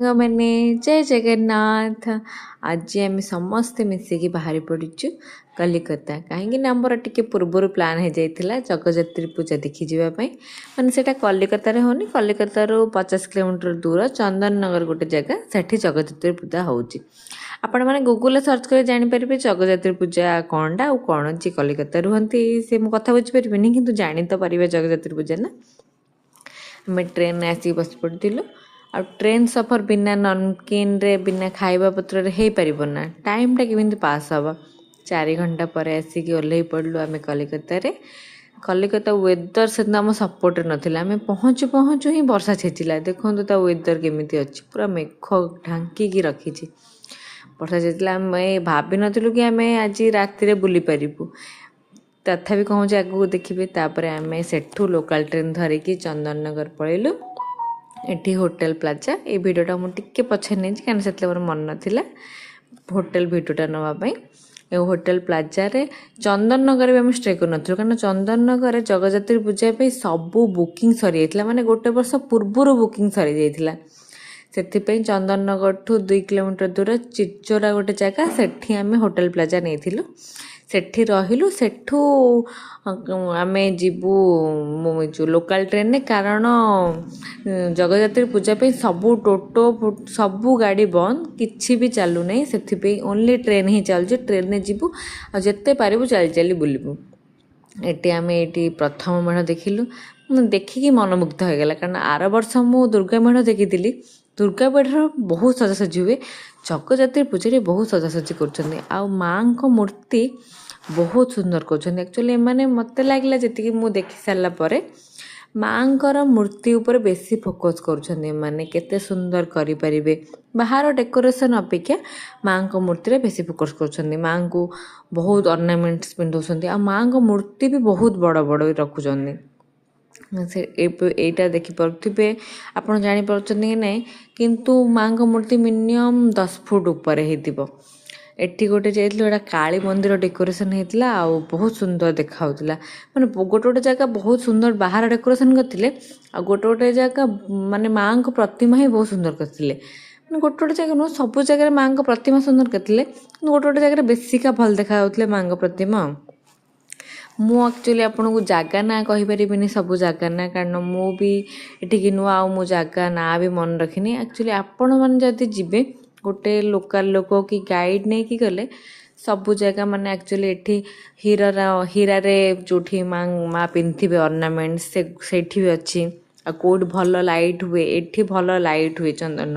मैंने जय जगन्नाथ। आज आम समस्ते मिसिकी बाहरी पड़ीचु कलिकता कहीं आमर टे पूर्वर प्लान हो जाता जगजात्री पूजा देखी जावाई मैंने से कलिकतार होनी कलिकतार 50 किलोमीटर दूर चंदन नगर गोटे जगह से जगजात्री पूजा होची। आपण मैंने गूगल सर्च कर जापर जगजात्री पूजा कौनटा आ कौन जी कलिकता रुहति से मो कथा बुझीपारे कि जानी तो पारे जगजात्री पूजा ना। आम ट्रेन आसिक बस पड़ू आ ट्रेन सफर बिना नमकीन रे बिना खाइबा पत्र रे हो पार ना टाइमटा केमी पास हम 4 घंटा पर आसिक ओह्ल पड़लु आम कलिकतार। कलिकता वेदर से आम सपोर्ट नाला आम पहुँचु पहुँचु ही वर्षा छेचिला देखो तो वेदर केमी अच्छी पूरा मेघ ढांकी रखी वर्षा छेचिला आम भाभी नु कि आम आज राति बुली पारू तथापि कहूँ आगू देखिए। तापर आम Sethu local train धरिकी Chandan Nagar पलैलु eighty hotel plaza ये भिडटा मुझे पछे नहीं कहीं से मोर मन नाला होटेल भिडटा नापी होटेल प्लाजा रे चंदन नगर भी आम स्टे कर कारण चंदन नगर जगजात्री पूजा सबू बुकिंग सरी जाता माने गोटे वर्ष पूर्वर बुकिंग सरी जाता से चंदन नगर ठू 2 किलोमीटर दूर चिचोरा गोटे जगह सेठी आम होटेल प्लाजा नहीं सेठी रहिलु सेठू आम जीवु जो लोकल ट्रेन कारण जगजात्री पूजा सबू टोटो सबू गाड़ी बंद किसी भी चलू नहीं से ओनली ट्रेन ही चलुचे ट्रेन में जीवु आते पारू चली चली बुलबू। ये आम ये प्रथम मेढ़ देखिलु देखिकी मनमुग्ध हो गला कारण आर वर्ष मु दुर्गा मेढ़ देखी दुर्गा मेढ़ बहुत सजासजी हुए जगजात्री पूजा बहुत सजासजी कर माँ को मूर्ति बहुत सुंदर कर एक्चुअली मैंने मत लगे जी मुझे देखी सारापर माँ मूर्ति उपर बेसी फोकस कर केते सुंदर करें बाहर डेकोरेशन अपेक्षा माँ को मूर्ति बेसी फोकस कर माँ को बहुत अर्नामेंट्स पिंधुंट आ माँ को मूर्ति भी बहुत बड़ बड़ रखुच्च से एटा देखिपे आप जापर कि नहीं किंतु माँ को मूर्ति मिनिमम 10 फुट उपर हो एटी गोटे जाइए काली मंदिर डेकोरेशन होता आ बहुत सुंदर देखा माने गोटे गोटे जगह बहुत सुंदर बाहर डेकोरेशन करते आ गोटे गोटे जगह माने माँ को प्रतिमा ही बहुत सुंदर करते गोटे गोटे जगह नुह सब जगह माँ को प्रतिमा सुंदर करते गोटे गोटे जगह बेसिका भल देखा माँ को प्रतिमा। मु एक्चुअली आपन को जगह ना कहीपरि सब जगह ना कारण मु भी एठिकी नुआ मु जगह ना भी मन रखनी एक्चुअली आपण मैंने जदि जीवे गोटे लोकल लोक कि गाइड नहीं कि गले सबू जगह माने एक्चुअली एठी हीरा रे जोठी माँ पिंधे अर्नामेंट से भी अच्छी आ कोड भल लाइट हुए एठी भल लाइट हुए चंदन